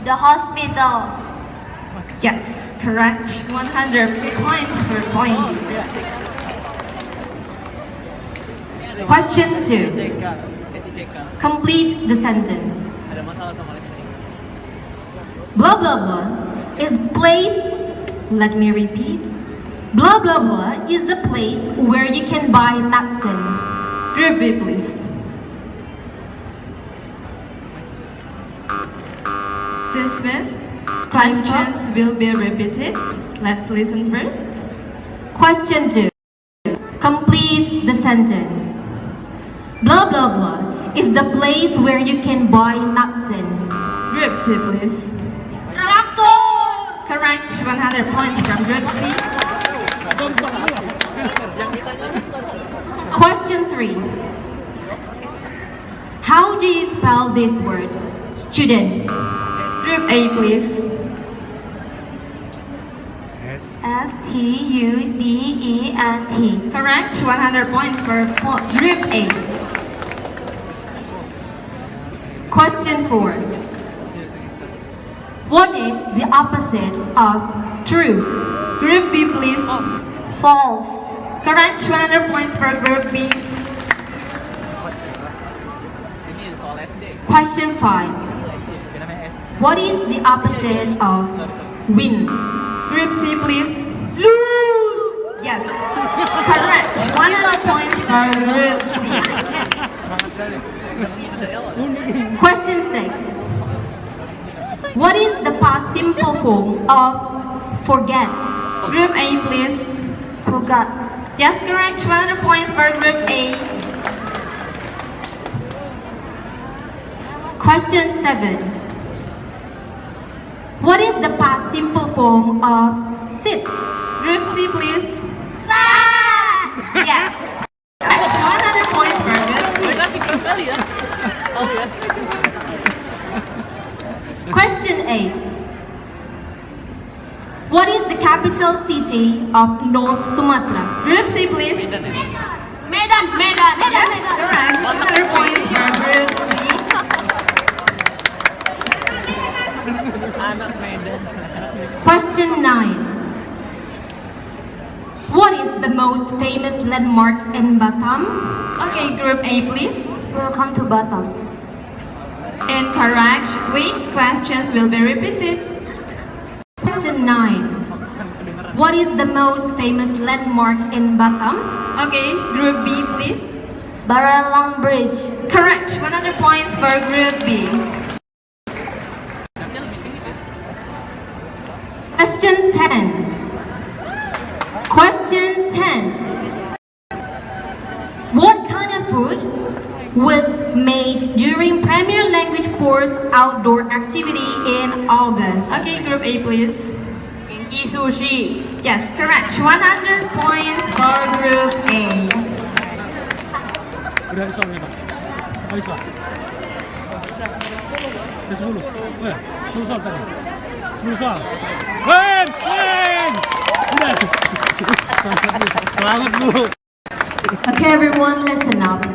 The hospital. Yes, correct. 100 points for point. Question 2. Complete the sentence. Blah blah blah is the place. Let me repeat. Blah blah blah is the place where you can buy medicine. Group B, please. Dismissed. Questions will be repeated. Let's listen first. Question 2. Complete the sentence. Blah blah blah is the place where you can buy medicine. Group C, please. Drugstore. Correct. 100 points from Group C. Question 3. How do you spell this word? Student. Group A, please. Student. Correct. 100 points for Group A. Question 4. What is the opposite of true? Group B, please. False. Correct. 100 points for Group B. Question 5. What is the opposite of win? Group C, please. Lose. Yes. Correct. 100 points for Group C. Question 6. What is the past simple form of forget? Group A, please. Forgot. Yes, correct. 100 points for Group A. Question 7. What is the past simple form of sit? Group C, please. Sad. Yes. Correct. 100 points for Group C. Question 8. What is the capital city of North Sumatra? Group C, please. Medan. Yes, correct. 100 points for Group C. Question 9. What is the most famous landmark in Batam? Okay, Group A, please. Welcome to Batam. Incorrect. Wait, questions will be repeated. Question 9. What is the most famous landmark in Batam? Okay, Group B, please. Baralang Bridge. Correct. 100 points for Group B. Question 10. Question 10. What kind of food was made during Premier Language course outdoor activity in August? Okay, Group A, please. Kinki sushi. Yes, correct. 100 points for Group A. Udah habis soalnya, Pak. Habis, Pak. Udah 10. Oh ya, 10 soal tadi. 10 soal. Keren, sing! Udah. Selamat, Bu. Okay, everyone, listen up.